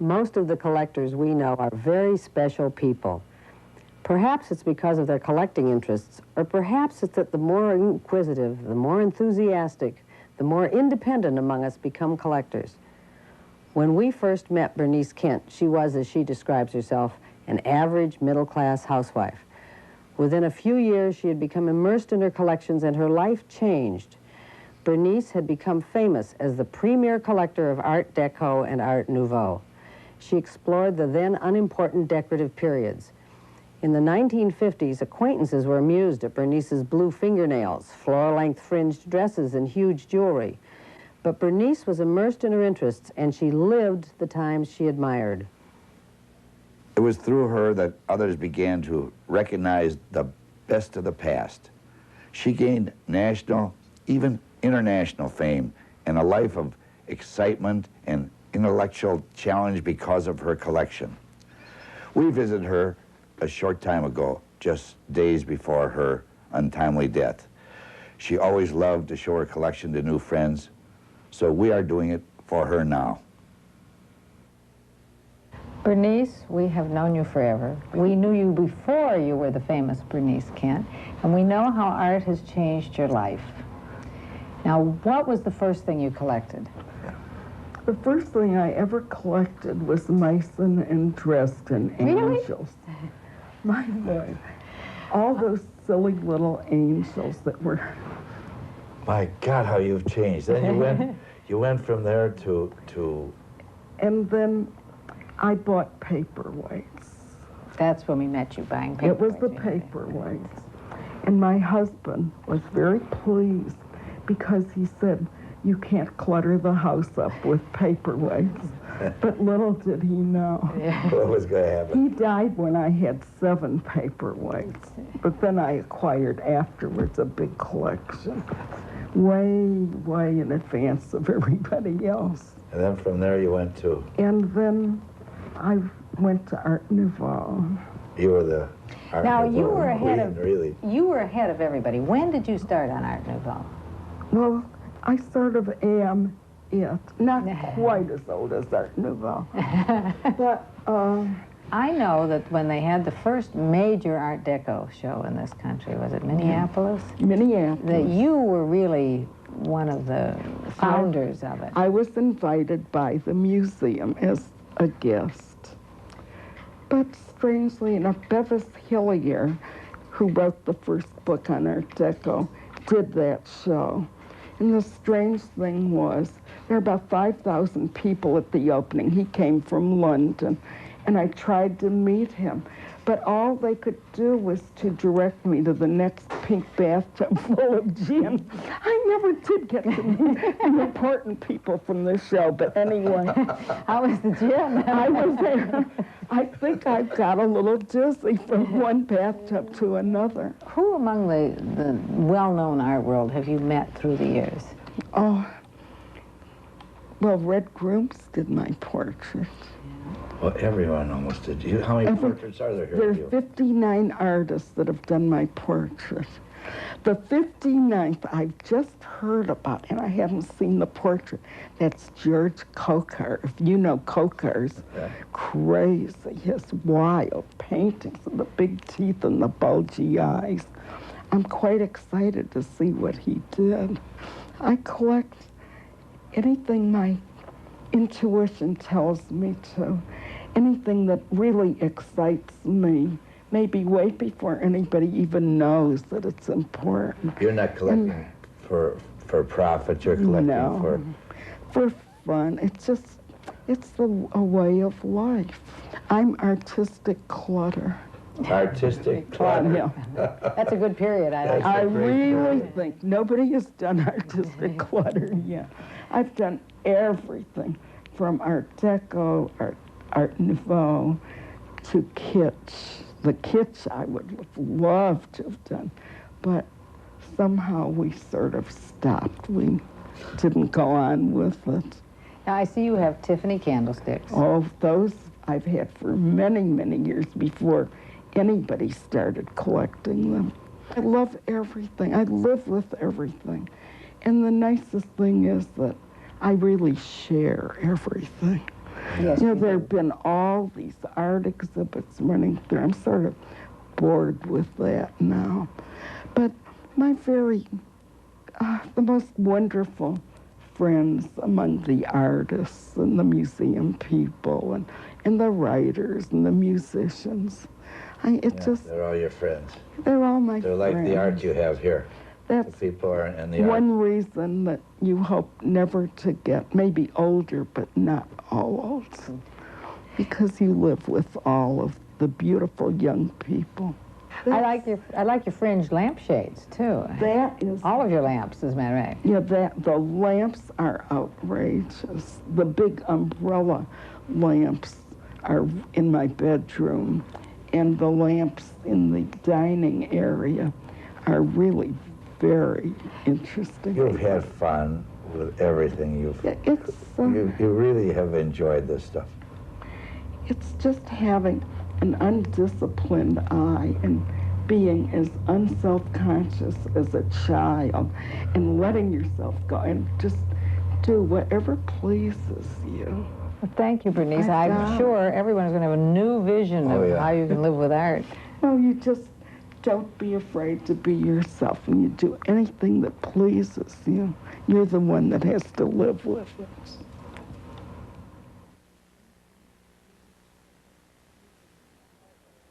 Most of the collectors we know are very special people. Perhaps it's because of their collecting interests, or perhaps it's that the more inquisitive, the more enthusiastic, the more independent among us become collectors. When we first met Berenice Kent, she was, as she describes herself, an average middle-class housewife. Within a few years, she had become immersed in her collections and her life changed. Berenice had become famous as the premier collector of Art Deco and Art Nouveau. She explored the then unimportant decorative periods. In the 1950s, acquaintances were amused at Berenice's blue fingernails, floor-length fringed dresses, and huge jewelry. But Berenice was immersed in her interests, and she lived the times she admired. It was through her that others began to recognize the best of the past. She gained national, even international fame, and a life of excitement and intellectual challenge because of her collection. We visited her a short time ago, just days before her untimely death. She always loved to show her collection to new friends, so we are doing it for her now. Berenice, we have known you forever. We knew you before you were the famous Berenice Kent, and we know how art has changed your life. Now, what was the first thing you collected? The first thing I ever collected was Mason and Dresden angels. My boy, all those silly little angels that were... My God, how you've changed. Then you went from there to... And then I bought paperweights. That's when we met you, buying paperweights. It was the paperweights. And my husband was very pleased because he said, you can't clutter the house up with paperweights. But little did he know. What was going to happen? He died when I had 7 paperweights. But then I acquired afterwards a big collection, way in advance of everybody else. And then from there you went to? And then I went to Art Nouveau. You were the Art Now, Nouveau you were ahead queen, of really. You were ahead of everybody. When did you start on Art Nouveau? Well, I sort of am it. Not quite as old as Art Nouveau. But I know that when they had the first major Art Deco show in this country, was it Minneapolis? Minneapolis. That you were really one of the founders of it. I was invited by the museum as a guest. But strangely enough, Bevis Hillier, who wrote the first book on Art Deco, did that show. And the strange thing was, there were about 5,000 people at the opening. He came from London, and I tried to meet him. But all they could do was to direct me to the next pink bathtub full of gin. I never did get to meet the important people from the show, but anyway. How was the gin? I was there. I think I got a little dizzy from one bathtub to another. Who among the well-known art world have you met through the years? Oh, well, Red Grooms did my portrait. Well, everyone almost did. How many portraits are there here? There are 59 artists that have done my portrait. The 59th I've just heard about, and I haven't seen the portrait. That's George Kokar. If you know Kokar's, crazy. His wild paintings and the big teeth and the bulgy eyes. I'm quite excited to see what he did. I collect anything my intuition tells me to. Anything that really excites me, maybe way before anybody even knows that it's important. You're not collecting for profit, you're collecting for fun. It's a way of life. I'm artistic clutter. Artistic clutter? Yeah. That's a good period. I really think nobody has done artistic clutter yet. I've done everything from Art Deco, Art Nouveau, to kitsch. The kitsch I would have loved to have done, but somehow we sort of stopped. We didn't go on with it. Now, I see you have Tiffany candlesticks. Oh, those I've had for many, many years before anybody started collecting them. I love everything. I live with everything. And the nicest thing is that I really share everything. Yes, You know, we there do. have been all these art exhibits running through. I'm sort of bored with that now. But my the most wonderful friends among the artists and the museum people and the writers and the musicians. They're all your friends. They're all my They're friends. like the art you have here. That's The people are in the art. one reason that you hope never to get maybe older, but not all old, because you live with all of the beautiful young people. I like your fringed lampshades too. That is All of your lamps, as a matter of fact. Yeah, the lamps are outrageous. The big umbrella lamps are in my bedroom, and the lamps in the dining area are really very interesting. You've had fun with everything. Yeah, it's You really have enjoyed this stuff. it's just having an undisciplined eye and being as unself-conscious as a child and letting yourself go and just do whatever pleases you. Well, thank you, Bernice. I I'm know. sure everyone's going to have a new vision Oh, of yeah. how you can live with art. No, you just don't be afraid to be yourself, and you do anything that pleases you. You're the one that has to live with it.